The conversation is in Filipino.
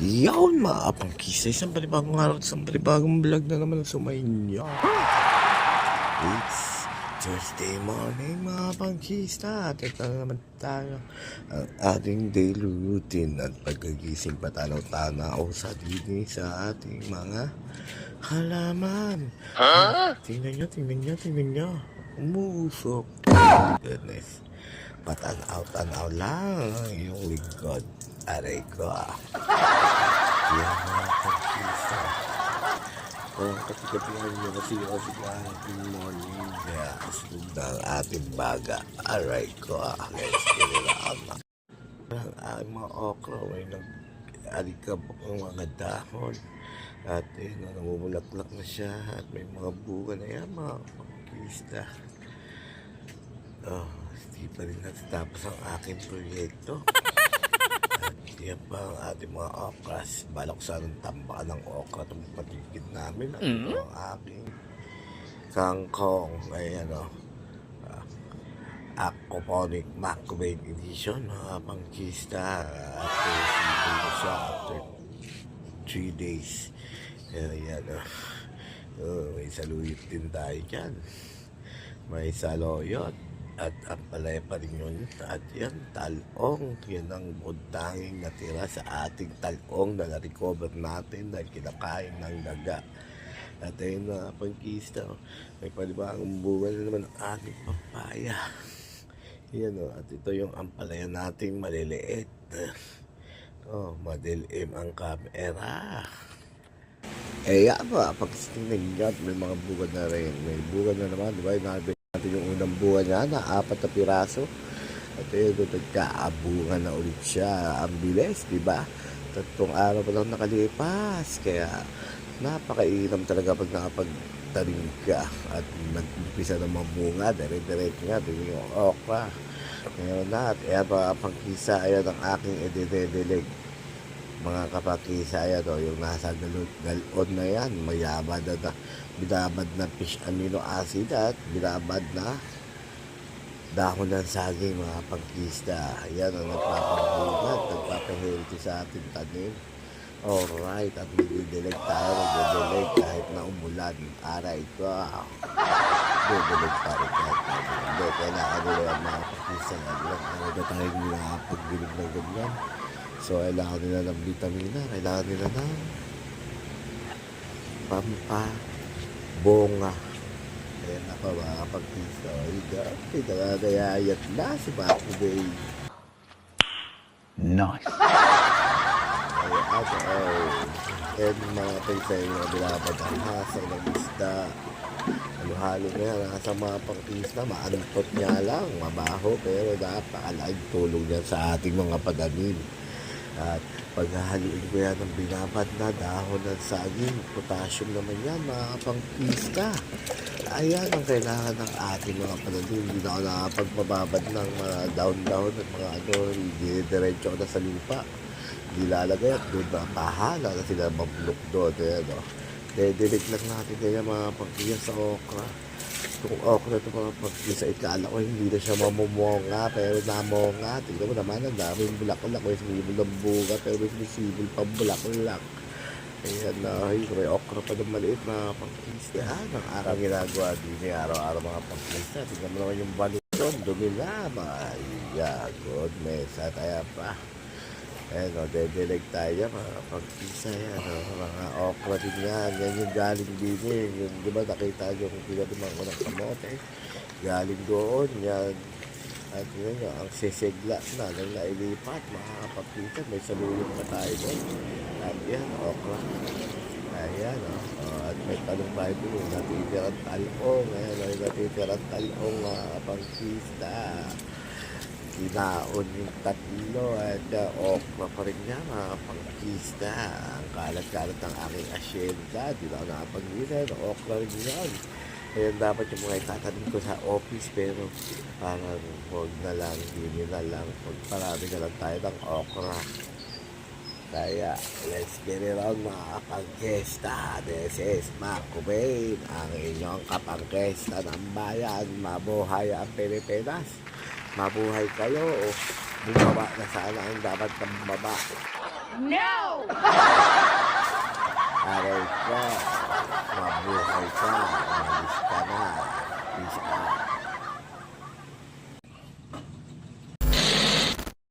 Yawn mga kapangkisa, isang panibagong araw at isang panibagong vlog na naman ang sumainyo. It's Thursday morning mga kapangkisa at ito na naman tayo ang ating daily routine at pagkagising patanaw-tanaw sa dini sa ating mga halaman. Tingnan nyo. Umusok. Goodness. Patanaw-tanaw lang ang iyong lingkod. Aray ko. Yan mga kapangkisa. Kung katigabihan nyo kasi ating morning kaya kasunod na ang ating baga. Aray ko. Let's get it out. Ang mga okra may nag-alikabok ng mga dahon. At namumulaklak na siya. At may mga bunga na yan mga kapangkisa. Hindi pa rin natatapos ang aking proyekto. Yan pa ang ating mga okras. Balak sa anong tambakan ng okra itong patigid namin. At ito ang aking kangkong. Ay aquaponic microwave edition mga pangkista. At simple na siya after 3 days. May saluyot din tayo dyan. May saloyot. At ang palaya pa rin yun. At yan, talong. Yan ang buntanging natira sa ating talong na na-recover natin dahil kinakain ng daga. At ayun na, pangkista. May panibagong bunga na naman ang ating papaya. Yan o. At ito yung ampalaya nating maliliit. Madilim ang kamera. Yan ba, pagsitingnan nyo, may mga bunga na rin. May bunga na naman, di ba? Natin yung unang bunga niya na 4 na piraso. At yun, nagkaabunga na ulit siya. Ang bilis, di ba? 3 araw pa lang nakalipas. Kaya napakainam talaga pag nakapagtanim ka at nag-umpisa ng mga bunga. Dire-diretso nga, din yung okra. Ngayon na, at ayan mga pangkisa, ayan ang aking edidilig. Mga kapangkisa, ayan o, yung nasa galon na yan, mayabad na binabad na fish amino acid at binabad na dahon ng saging mga pangkista. Ayan ang nagpapabungat, nagpapahealthy sa ating tanim. Alright, at magdidilig tayo, magdidilig kahit na umulan. Aray ko, magdidilig pa rin kahit na umulan. Hindi, kailangan nila ang mga pangkista. Ilang araw na tayo nila pagdilig ng ganyan. So, kailangan nila ng vitamina, kailangan nila ng pampabonga. Ayan ako mga pagpisa. Ay, nakagayayat na si Baku Bay. Nice. And mga pagsa yung mga bilabad ang hasa ng isda. Halo na yan, nasa mga pangkisa, maantot niya lang, mabaho, pero napakalaking tulong yan sa ating mga padanin. At paghahaluin ko yan ng binabad na dahon ng saging, potassium naman yan mga pangkista. Ayan ang kailangan ng ating mga pananim. Hindi na ako nakapagpababad ng mga down-down at mga diretso ko na sa lupa. Hindi lalagay at doon na kahala na sila mablok doon. Dedilig lang natin kaya mga pangkista sa okra. Kung okra ito mga pagkisa, ikala ko hindi na siya mamumonga, pero namonga. Tignan mo naman, ang daming bulaklak. May sumibol ng bunga, pero may sumibol pang bulaklak. Ayan na, may okra pa ng maliit mga pagkisa. Ang araw ginagawa din araw-araw mga pagkisa. Tignan mo naman yung balon, dumi na. Goodness, at kaya pa. Ayan dedilig tayo mga pagkisa yan, mga okra din yan. Yan yung galing din yung di ba nakita yung pinagumang ko ng kamote, galing doon yan. At yun yung ang sisigla na nang nailipat mga pagkisa, may saluyot pa tayo doon. At yan, okra. Ayan at may talong tayo doon, natitirang talong. Ayan ay natitirang talong mga pagkisa. Kinaon yung 3 at okra pa rin niya mga pangkista. Ang kalat-kalat ng aking asyenda, di ba ako nakapag-ilan, okra rin yan. Kaya dapat yung mga itatanim ko sa office, pero parang huwag na lang, hindi na lang, parami na lang tayo ng okra. Kaya let's get it on mga kapangkista. This is Baku Bay, ang inyong kapangkista ng bayan. Mabuhay ang Pilipinas. Mabuhay kayo o bumaba na sana ang dapat ng baba. No! Aray ka. Mabuhay ka.